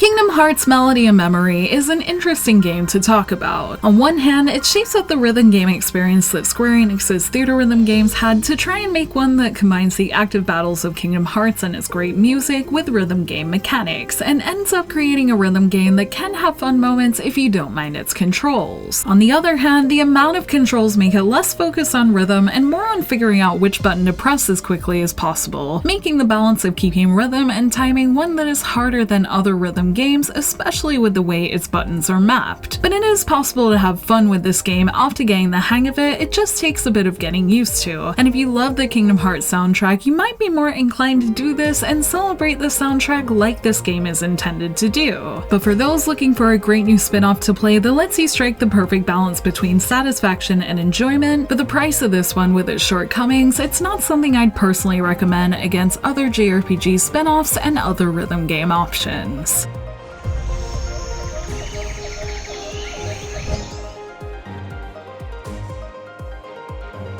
Kingdom Hearts Melody and Memory is an interesting game to talk about. On one hand, it shapes up the rhythm game experience that Square Enix's theater rhythm games had to try and make one that combines the active battles of Kingdom Hearts and its great music with rhythm game mechanics, and ends up creating a rhythm game that can have fun moments if you don't mind its controls. On the other hand, the amount of controls make it less focused on rhythm and more on figuring out which button to press as quickly as possible, making the balance of keeping rhythm and timing one that is harder than other rhythm games, especially with the way its buttons are mapped. But it is possible to have fun with this game. After getting the hang of it, it just takes a bit of getting used to. And if you love the Kingdom Hearts soundtrack, you might be more inclined to do this and celebrate the soundtrack like this game is intended to do. But for those looking for a great new spin-off to play that lets you strike the perfect balance between satisfaction and enjoyment, but the price of this one with its shortcomings, it's not something I'd personally recommend against other JRPG spin-offs and other rhythm game options.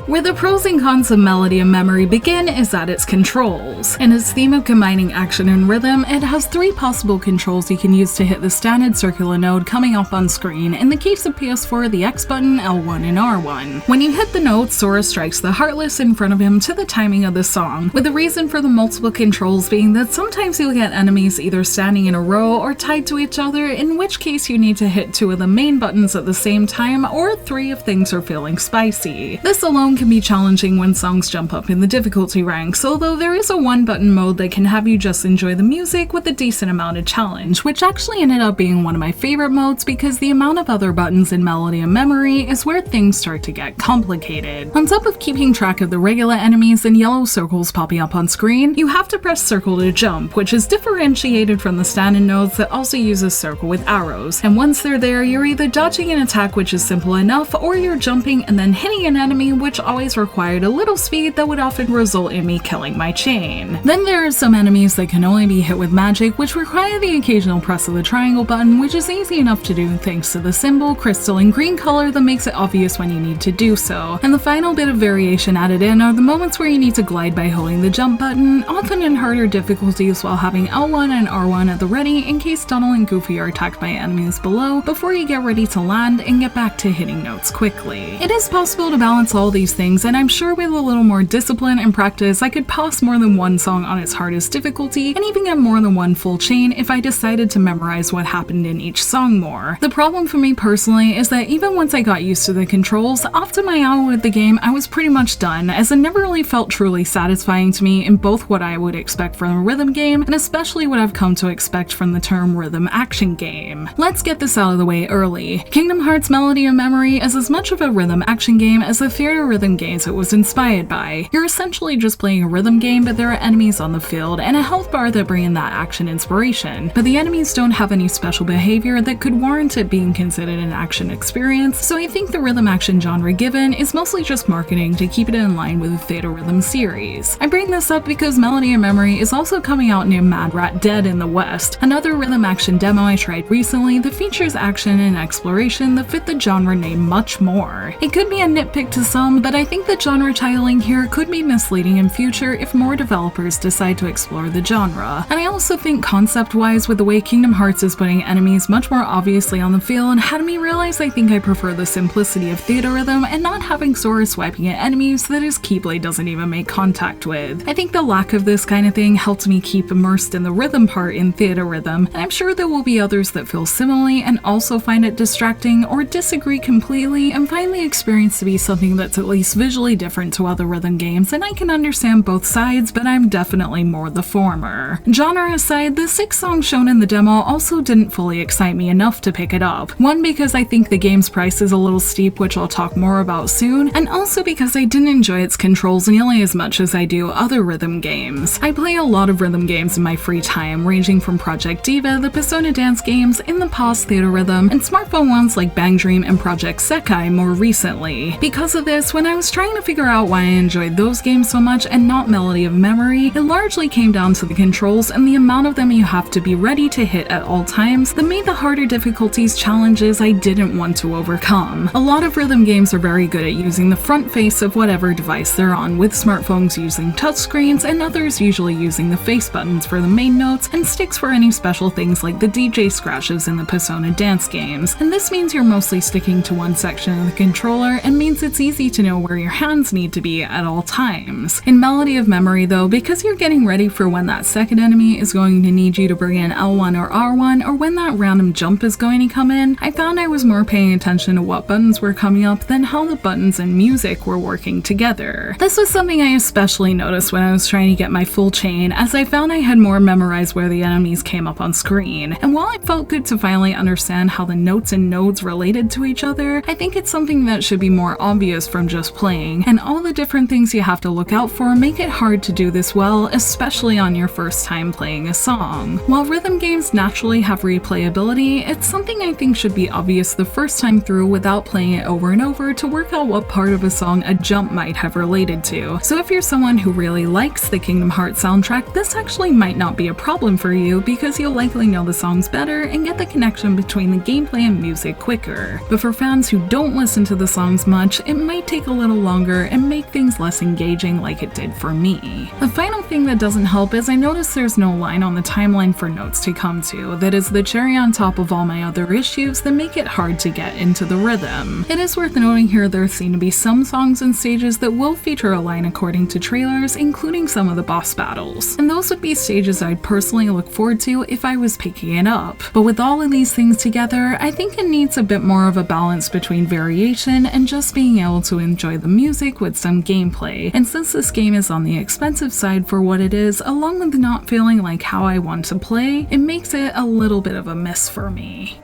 Where the pros and cons of Melody and Memory begin is at its controls. In its theme of combining action and rhythm, it has 3 possible controls you can use to hit the standard circular node coming up on screen. In the case of PS4, the X button, L1, and R1. When you hit the note, Sora strikes the Heartless in front of him to the timing of the song, with the reason for the multiple controls being that sometimes you'll get enemies either standing in a row or tied to each other, in which case you need to hit 2 of the main buttons at the same time, or 3 if things are feeling spicy. This alone can be challenging when songs jump up in the difficulty ranks, although there is a 1-button mode that can have you just enjoy the music with a decent amount of challenge, which actually ended up being one of my favorite modes because the amount of other buttons in Melody and Memory is where things start to get complicated. On top of keeping track of the regular enemies and yellow circles popping up on screen, you have to press circle to jump, which is differentiated from the standard nodes that also uses circle with arrows, and once they're there, you're either dodging an attack, which is simple enough, or you're jumping and then hitting an enemy, which always required a little speed that would often result in me killing my chain. Then there are some enemies that can only be hit with magic, which require the occasional press of the triangle button, which is easy enough to do thanks to the symbol, crystal, and green color that makes it obvious when you need to do so. And the final bit of variation added in are the moments where you need to glide by holding the jump button, often in harder difficulties while having L1 and R1 at the ready in case Donald and Goofy are attacked by enemies below before you get ready to land and get back to hitting notes quickly. It is possible to balance all these things, and I'm sure with a little more discipline and practice, I could pass more than one song on its hardest difficulty, and even get more than one full chain if I decided to memorize what happened in each song more. The problem for me personally is that even once I got used to the controls, after my hour with the game, I was pretty much done, as it never really felt truly satisfying to me in both what I would expect from a rhythm game, and especially what I've come to expect from the term rhythm action game. Let's get this out of the way early. Kingdom Hearts Melody and Memory is as much of a rhythm action game as the theater rhythm games it was inspired by. You're essentially just playing a rhythm game, but there are enemies on the field and a health bar that bring in that action inspiration, but the enemies don't have any special behavior that could warrant it being considered an action experience, so I think the rhythm action genre given is mostly just marketing to keep it in line with the theater rhythm series. I bring this up because Melody and Memory is also coming out near Mad Rat Dead in the West, another rhythm action demo I tried recently that features action and exploration that fit the genre name much more. It could be a nitpick to some, but I think the genre titling here could be misleading in future if more developers decide to explore the genre. And I also think concept-wise, with the way Kingdom Hearts is putting enemies much more obviously on the field, had me realize I think I prefer the simplicity of theater rhythm and not having Sora swiping at enemies that his Keyblade doesn't even make contact with. I think the lack of this kind of thing helped me keep immersed in the rhythm part in theater rhythm, and I'm sure there will be others that feel similarly and also find it distracting or disagree completely and find the experience to be something that's at least visually different to other rhythm games, and I can understand both sides, but I'm definitely more the former. Genre aside, the 6 songs shown in the demo also didn't fully excite me enough to pick it up. One, because I think the game's price is a little steep, which I'll talk more about soon, and also because I didn't enjoy its controls nearly as much as I do other rhythm games. I play a lot of rhythm games in my free time, ranging from Project Diva, the Persona dance games, In the Past theater rhythm, and smartphone ones like Bang Dream and Project Sekai more recently. Because of this, when I I was trying to figure out why I enjoyed those games so much and not Melody of Memory, it largely came down to the controls and the amount of them you have to be ready to hit at all times that made the harder difficulties challenges I didn't want to overcome. A lot of rhythm games are very good at using the front face of whatever device they're on, with smartphones using touchscreens and others usually using the face buttons for the main notes and sticks for any special things like the DJ scratches in the Persona dance games. And this means you're mostly sticking to one section of the controller and means it's easy to know where your hands need to be at all times. In Melody of Memory though, because you're getting ready for when that second enemy is going to need you to bring in L1 or R1, or when that random jump is going to come in, I found I was more paying attention to what buttons were coming up than how the buttons and music were working together. This was something I especially noticed when I was trying to get my full chain, as I found I had more memorized where the enemies came up on screen. And while it felt good to finally understand how the notes and nodes related to each other, I think it's something that should be more obvious from just playing, and all the different things you have to look out for make it hard to do this well, especially on your first time playing a song. While rhythm games naturally have replayability, it's something I think should be obvious the first time through without playing it over and over to work out what part of a song a jump might have related to. So if you're someone who really likes the Kingdom Hearts soundtrack, this actually might not be a problem for you because you'll likely know the songs better and get the connection between the gameplay and music quicker. But for fans who don't listen to the songs much, it might take a little longer and make things less engaging like it did for me. The final thing that doesn't help is I noticed there's no line on the timeline for notes to come to. That is the cherry on top of all my other issues that make it hard to get into the rhythm. It is worth noting here there seem to be some songs and stages that will feature a line according to trailers, including some of the boss battles. And those would be stages I'd personally look forward to if I was picking it up. But with all of these things together, I think it needs a bit more of a balance between variation and just being able to enjoy the music with some gameplay. And since this game is on the expensive side for what it is, along with not feeling like how I want to play, it makes it a little bit of a miss for me.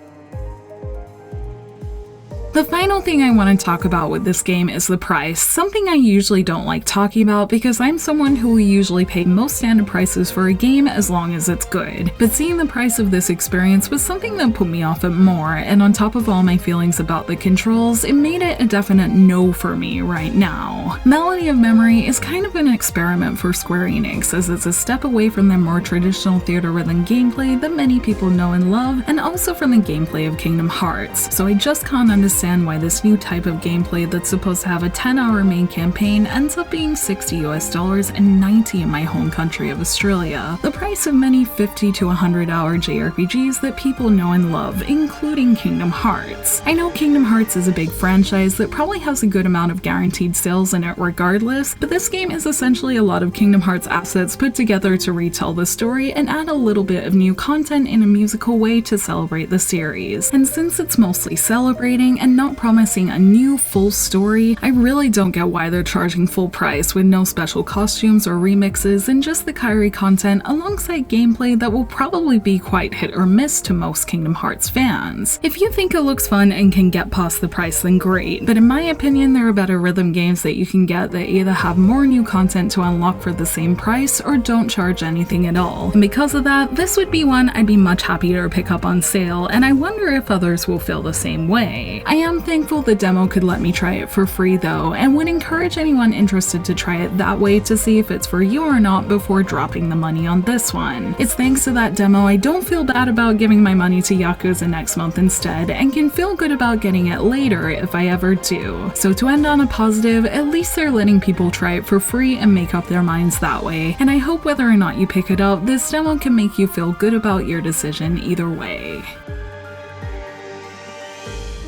The final thing I want to talk about with this game is the price, something I usually don't like talking about because I'm someone who will usually pay most standard prices for a game as long as it's good. But seeing the price of this experience was something that put me off it more, and on top of all my feelings about the controls, it made it a definite no for me right now. Melody of Memory is kind of an experiment for Square Enix, as it's a step away from their more traditional theater rhythm gameplay that many people know and love, and also from the gameplay of Kingdom Hearts, so I just can't understand why this new type of gameplay that's supposed to have a 10-hour main campaign ends up being $60 and $90 in my home country of Australia, the price of many 50 to 100-hour JRPGs that people know and love, including Kingdom Hearts. I know Kingdom Hearts is a big franchise that probably has a good amount of guaranteed sales in it regardless, but this game is essentially a lot of Kingdom Hearts assets put together to retell the story and add a little bit of new content in a musical way to celebrate the series. And since it's mostly celebrating and not promising a new full story, I really don't get why they're charging full price with no special costumes or remixes and just the Kairi content alongside gameplay that will probably be quite hit or miss to most Kingdom Hearts fans. If you think it looks fun and can get past the price, then great, but in my opinion there are better rhythm games that you can get that either have more new content to unlock for the same price or don't charge anything at all. And because of that, this would be one I'd be much happier to pick up on sale, and I wonder if others will feel the same way. I am thankful the demo could let me try it for free though, and would encourage anyone interested to try it that way to see if it's for you or not before dropping the money on this one. It's thanks to that demo I don't feel bad about giving my money to Yakuza next month instead, and can feel good about getting it later if I ever do. So to end on a positive, at least they're letting people try it for free and make up their minds that way, and I hope whether or not you pick it up, this demo can make you feel good about your decision either way.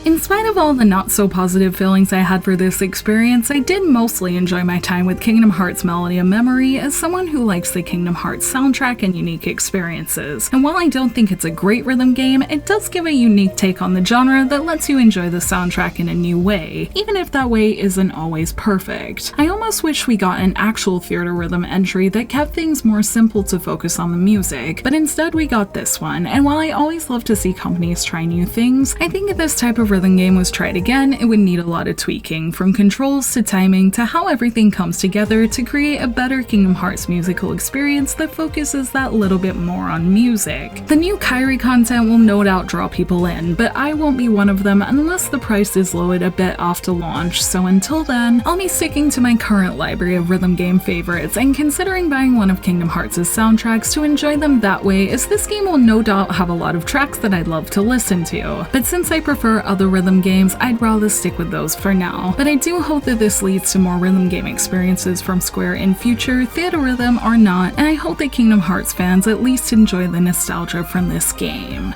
In spite of all the not so positive feelings I had for this experience, I did mostly enjoy my time with Kingdom Hearts Melody of Memory as someone who likes the Kingdom Hearts soundtrack and unique experiences. And while I don't think it's a great rhythm game, it does give a unique take on the genre that lets you enjoy the soundtrack in a new way, even if that way isn't always perfect. I almost wish we got an actual theater rhythm entry that kept things more simple to focus on the music, but instead we got this one, and while I always love to see companies try new things, I think this type of rhythm game was tried again, it would need a lot of tweaking, from controls to timing to how everything comes together to create a better Kingdom Hearts musical experience that focuses that little bit more on music. The new Kairi content will no doubt draw people in, but I won't be one of them unless the price is lowered a bit after launch, so until then, I'll be sticking to my current library of rhythm game favorites and considering buying one of Kingdom Hearts' soundtracks to enjoy them that way, as this game will no doubt have a lot of tracks that I'd love to listen to. But since I prefer other rhythm games, I'd rather stick with those for now. But I do hope that this leads to more rhythm game experiences from Square in future, Theater Rhythm or not, and I hope that Kingdom Hearts fans at least enjoy the nostalgia from this game.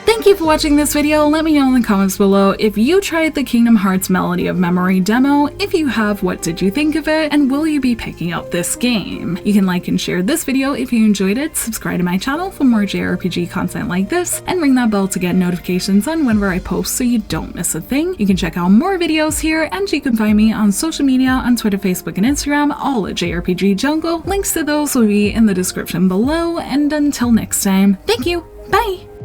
Thank you for watching this video. Let me know in the comments below if you tried the Kingdom Hearts Melody of Memory demo. If you have, what did you think of it? And will you be picking up this game? You can like and share this video if you enjoyed it, subscribe to my channel for more JRPG content like this, and ring that bell to get notifications on whenever I post so you don't miss a thing. You can check out more videos here, and you can find me on social media on Twitter, Facebook, and Instagram, all at JRPG Jungle. Links to those will be in the description below, and until next time, thank you, bye!